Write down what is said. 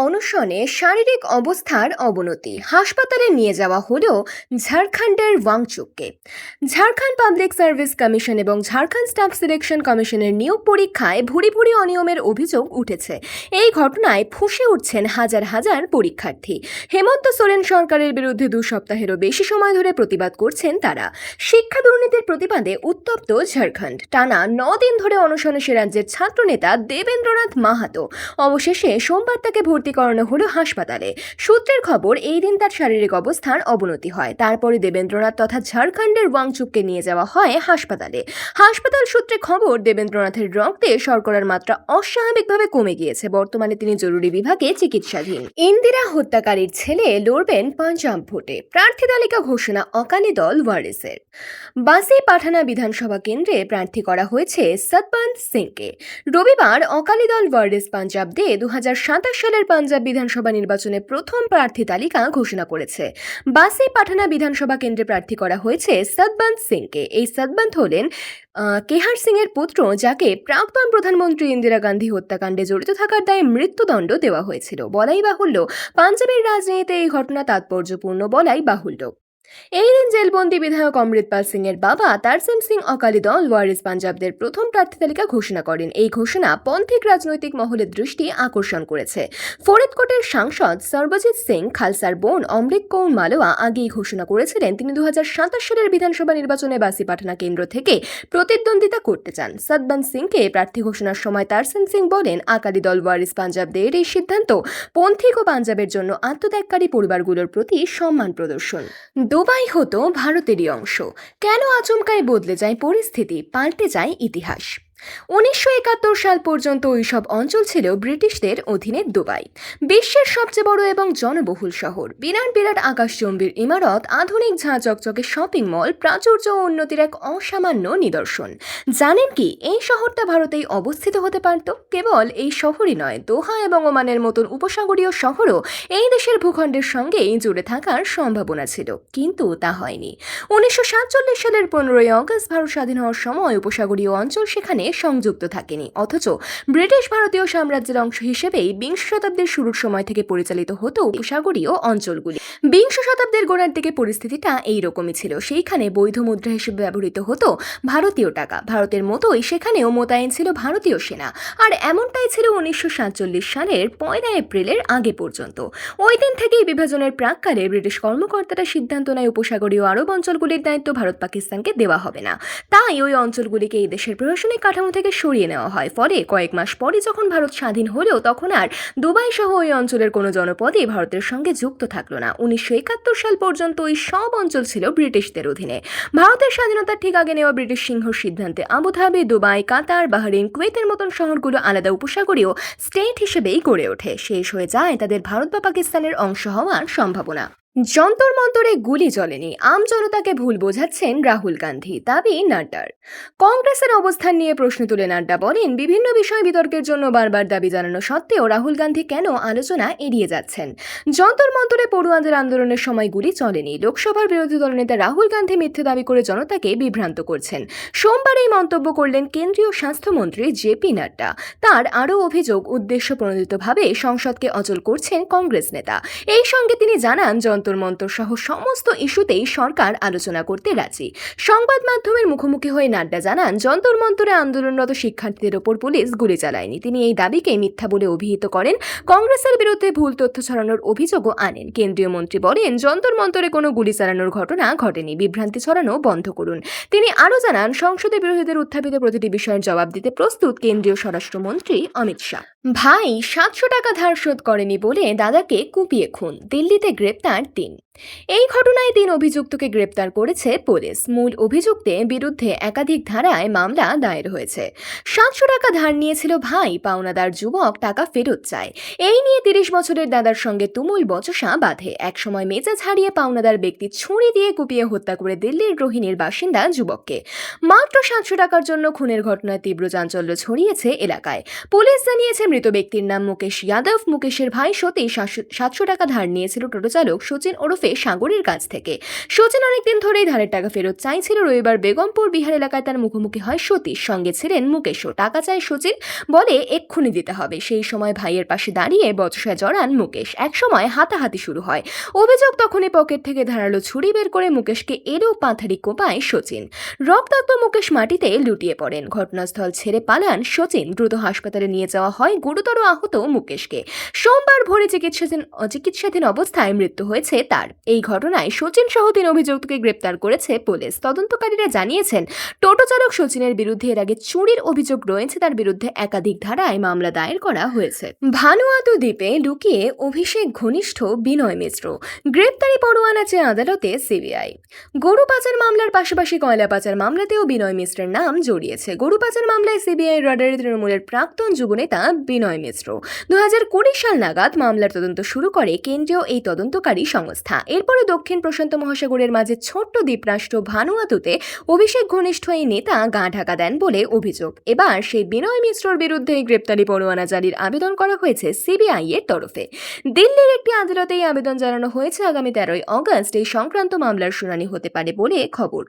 অনশনে শারীরিক অবস্থার অবনতি, হাসপাতালে নিয়ে যাওয়া হলো ঝাড়খণ্ডের ওয়াংচুককে। ঝাড়খণ্ড পাবলিক সার্ভিস কমিশন এবং ঝাড়খণ্ড স্টাফ সিলেকশন কমিশনের নিয়োগ পরীক্ষায় ভুরি ভুরি অনিয়মের অভিযোগ উঠেছে। এই ঘটনায় ফুঁসে উঠছেন হাজার হাজার পরীক্ষার্থী। হেমন্ত সোরেন সরকারের বিরুদ্ধে 2 সপ্তাহেরও বেশি সময় ধরে প্রতিবাদ করছেন তারা। শিক্ষা দুর্নীতির প্রতিবাদে উত্তপ্ত ঝাড়খণ্ড। টানা 9 দিন ধরে অনশনে সে রাজ্যের ছাত্রনেতা দেবেন্দ্রনাথ মাহাতো। অবশেষে সোমবার তাকে ভর্তি করানো হলো হাসপাতালে। সূত্রের খবর, এই দিন তার শারীরিক অবস্থার অবনতি হয়। তারপরে দেবেন্দ্রনাথ তথা ঝাড়খণ্ডের ওয়াংচুককে নিয়ে যাওয়া হয় হাসপাতালে। হাসপাতাল সূত্রে খবর, দেবেন্দ্রনাথের রক্তে শর্করার মাত্রা অস্বাভাবিকভাবে কমে গিয়েছে। বর্তমানে তিনি জরুরি বিভাগে চিকিৎসাধীন। ইন্দিরা হত্যাকারীর ছেলে লড়বেন পাঞ্জাব ভোটে। প্রার্থী তালিকা ঘোষণা অকালি দল ওয়ারিসের। বাসি পাঠানা বিধানসভা কেন্দ্রে প্রার্থী করা হয়েছে সতবন্ত সিংকে। রবিবার অকালি দল ওয়ারিস পাঞ্জাব দে 2027 সালের পাঞ্জাব বিধানসভা নির্বাচনে প্রথম প্রার্থী তালিকা ঘোষণা করেছে। বাসি পাঠানা বিধানসভা কেন্দ্রে প্রার্থী করা হয়েছে সতবন্ত সিংকে। এই সতবন্ত হলেন কেহার সিং এর পুত্র, যাকে প্রাক্তন প্রধানমন্ত্রী ইন্দিরা গান্ধী হত্যাকাণ্ডে জড়িত থাকার দায়ে মৃত্যুদণ্ড দেওয়া হয়েছিল। বলাই বাহুল্য, পাঞ্জাবের রাজনীতিতে এই ঘটনা তাৎপর্যপূর্ণ বলাই বাহুল্য। এই দিন জেলবন্দি বিধায়ক অমৃতপাল সিং এর বাবা তারসেম সিং অকালি দল ওয়ারিস পাঞ্জাবদের প্রথম প্রার্থী তালিকা ঘোষণা করেন। এই ঘোষণা পন্থিক রাজনৈতিক মহলের দৃষ্টি আকর্ষণ করেছে। ফরিদকোটের সাংসদ সর্বজিৎ সিং খালসার বোন অমৃত কৌর মালোয়া আগেই ঘোষণা করেছিলেন তিনি 2027 সালের বিধানসভা নির্বাচনে বাসি পাঠানা কেন্দ্র থেকে প্রতিদ্বন্দ্বিতা করতে চান। সতবন্ত সিংকে প্রার্থী ঘোষণার সময় তারসেম সিং বলেন, আকালি দল ওয়ারিস পাঞ্জাবদের এই সিদ্ধান্ত পন্থিক ও পাঞ্জাবের জন্য আত্মত্যাগকারী পরিবারগুলোর প্রতি সম্মান প্রদর্শন। দুবাই হতো ভারতেরই অংশ। কেন আচমকাই বদলে যায় পরিস্থিতি, পাল্টে যায় ইতিহাস? 1971 সাল পর্যন্ত ওইসব অঞ্চল ছিল ব্রিটিশদের অধীনে। দুবাই বিশ্বের সবচেয়ে বড় এবং জনবহুল শহর। বিরাট বিরাট আকাশচুম্বীর ইমারত, আধুনিক ঝাঁ চকচকে শপিং মল, প্রাচুর্য ও উন্নতির এক অসামান্য নিদর্শন। জানেন কি, এই শহরটা ভারতেই অবস্থিত হতে পারত? কেবল এই শহরই নয়, দোহা এবং ওমানের মতন উপসাগরীয় শহরও এই দেশের ভূখণ্ডের সঙ্গেই জুড়ে থাকার সম্ভাবনা ছিল, কিন্তু তা হয়নি। 1947 সালের 15ই অগস্ট ভারত স্বাধীন হওয়ার সময় উপসাগরীয় অঞ্চল সেখানে সংযুক্ত থাকেনি। অথচ ব্রিটিশ ভারতীয় সাম্রাজ্যের অংশ হিসেবেই 20 শতাব্দীর শুরুর সময় থেকে পরিচালিত হতো উপসাগরীয় অঞ্চলগুলি। 20 শতাব্দীর গোড়ার দিকে পরিস্থিতিটা এইরকমই ছিল। সেইখানে বৈধ মুদ্রা হিসেবে ব্যবহৃত হতো ভারতীয় টাকা। ভারতের মতোই সেখানেও মোতায়েন ছিল ভারতীয় সেনা। আর এমনটাই ছিল 1947 সালের 1 এপ্রিলের আগে পর্যন্ত। ওই দিন থেকেই বিভাজনের প্রাক্কালে ব্রিটিশ কর্মকর্তারা সিদ্ধান্ত নেয় উপসাগরীয় আরব অঞ্চলগুলির দায়িত্ব ভারত পাকিস্তানকে দেওয়া হবে না। তাই ওই অঞ্চলগুলিকে এই দেশের প্রশাসনিক কাঠামো থেকে সরিয়ে নেওয়া হয়। ফলে কয়েক মাস পরে যখন ভারত স্বাধীন হলেও তখন আর দুবাই সহ ওই অঞ্চলের কোনো জনপদই ভারতের সঙ্গে যুক্ত থাকলো না। 1971 সাল পর্যন্ত ওই সব অঞ্চল ছিল ব্রিটিশদের অধীনে। ভারতের স্বাধীনতার ঠিক আগে নেওয়া ব্রিটিশ সিংহর সিদ্ধান্তে আবুধাবি, দুবাই, কাতার, বাহরিন, কুয়েতের মতন শহরগুলো আলাদা উপসাগরীয় স্টেট হিসেবেই গড়ে ওঠে। শেষ হয়ে যায় তাদের ভারত বা পাকিস্তানের অংশ হওয়ার সম্ভাবনা। যন্তর মন্তরে গুলি চলেনি, আম জনতাকে ভুল বোঝাচ্ছেন রাহুল গান্ধী, দাবি নাড্ডার। কংগ্রেসের অবস্থান নিয়ে প্রশ্ন তুলে নাড্ডা বলেন, বিভিন্ন বিষয় বিতর্কের জন্য বারবার দাবি জানানো সত্ত্বেও রাহুল গান্ধী কেন আলোচনা এড়িয়ে যাচ্ছেন। যন্তর মন্তরে পড়ুয়াদের আন্দোলনের সময় গুলি চলেনি। লোকসভার বিরোধী দলনেতা রাহুল গান্ধী মিথ্যে দাবি করে জনতাকে বিভ্রান্ত করছেন। সোমবার এই মন্তব্য করলেন কেন্দ্রীয় স্বাস্থ্যমন্ত্রী জেপি নাড্ডা। তার আরও অভিযোগ, উদ্দেশ্য প্রণোদিতভাবে সংসদকে অচল করছেন কংগ্রেস নেতা। এই সঙ্গে তিনি জানান, যন্তর মন্তর সহ সমস্ত ইস্যুতেই সরকার আলোচনা করতে রাজি। সংবাদ মাধ্যমের মুখোমুখি হয়ে নাড্ডা জানান, যন্তর মন্তরে আন্দোলনরত শিক্ষার্থীদের ওপর পুলিশ গুলি চালায়নি। তিনি এই দাবিকে মিথ্যা বলে অভিহিত করেন। কংগ্রেসের বিরুদ্ধে ভুল তথ্য ছড়ানোর অভিযোগও আনেন। কেন্দ্রীয় মন্ত্রী বলেন, যন্তর মন্তরে কোনো গুলি চালানোর ঘটনা ঘটেনি, বিভ্রান্তি ছড়ানো বন্ধ করুন। তিনি আরও জানান, সংসদে বিরোধীদের উত্থাপিত প্রতিটি বিষয়ের জবাব দিতে প্রস্তুত কেন্দ্রীয় স্বরাষ্ট্রমন্ত্রী অমিত শাহ। ভাই 700 টাকা ধার শোধ করেনি বলে দাদাকে কুপিয়ে খুন, দিল্লিতে গ্রেপ্তার 3। এই ঘটনায় 3 অভিযুক্তকে গ্রেপ্তার করেছে পুলিশ। মূল অভিযুক্তের বিরুদ্ধে একাধিক ধারায় মামলা দায়ের হয়েছে। 700 টাকা ধার নিয়েছিল ভাই, পাওনাদার যুবক টাকা ফেরত চায়। এই নিয়ে 30 বছরের দাদার সঙ্গে তুমুল বচসা বাঁধে। একসময় মেজাজ হারিয়ে পাওনাদার ব্যক্তি ছুরি দিয়ে কুপিয়ে হত্যা করে দিল্লির রোহিণীর বাসিন্দা যুবককে। মাত্র 700 টাকার জন্য খুনের ঘটনায় তীব্র চাঞ্চল্য ছড়িয়েছে এলাকায়। পুলিশ জানিয়েছে, মৃত ব্যক্তির নাম মুকেশ যাদব। মুকেশের ভাই সতীশ 700 টাকা ধার নিয়েছিল টোটো চালক সচিন ওরফে সাগরের কাছ থেকে। সচিন অনেকদিন ধরেই ধারের টাকা ফেরত চাইছিল। রবিবার বেগমপুর বিহার এলাকায় তার মুখোমুখি হয় সতীশ, সঙ্গে ছিলেন মুকেশও। টাকা চায় সচিন, বলে এক্ষুনি দিতে হবে। সেই সময় ভাইয়ের পাশে দাঁড়িয়ে বচসায় জড়ান মুকেশ। একসময় হাতাহাতি শুরু হয়। অভিযোগ, তখনই পকেট থেকে ধারালো ছুরি বের করে মুকেশকে এলো পাথারি কোপায় সচিন। রক্তাক্ত মুকেশ মাটিতে লুটিয়ে পড়েন। ঘটনাস্থল ছেড়ে পালান সচিন। দ্রুত হাসপাতালে নিয়ে যাওয়া হয় গুরুতর আহত মুকেশকে। সোমবার ভোরে চিকিৎসাধীন অবস্থায় মৃত্যু হয়েছে তার। এই ঘটনায় সচিন সহ 3 অভিযুক্তকে গ্রেপ্তার করেছে পুলিশ। তদন্তকারীরা জানিয়েছেন, টোটো চালক সচিনের বিরুদ্ধে এর আগে চুরির অভিযোগ রয়েছে। তার বিরুদ্ধে একাধিক ধারায় মামলা দায়ের করা হয়েছে। ভানুয়াতু দ্বীপে লুকিয়ে অভিষেক ঘনিষ্ঠ বিনয় মিশ্র। গ্রেপ্তারি পরোয়ানা চেয়ে আদালতে সিবিআই। গরু পাচার মামলার পাশাপাশি কয়লা পাচার মামলাতেও বিনয় মিশ্রের নাম জড়িয়েছে। গরু পাচার মামলায় সিবিআই রাডারে তৃণমূলের প্রাক্তন যুবনেতা বিনয় মিশ্র। 2020 সাল নাগাদ মামলার তদন্ত শুরু করে কেন্দ্রীয় এই তদন্তকারী সংস্থা। এরপরে দক্ষিণ প্রশান্ত মহাসাগরের মাঝে ছোট্ট দ্বীপরাষ্ট্র ভানুয়াতুতে অভিষেক ঘনিষ্ঠ এই নেতা গা ঢাকা দেন বলে অভিযোগ। এবার সেই বিনয় মিশ্রর বিরুদ্ধে গ্রেপ্তারি পরোয়ানা জারির আবেদন করা হয়েছে সিবিআই এর তরফে। দিল্লির একটি আদালতে এই আবেদন জানানো হয়েছে। আগামী 13ই অগস্ট এই সংক্রান্ত মামলার শুনানি হতে পারে বলে খবর।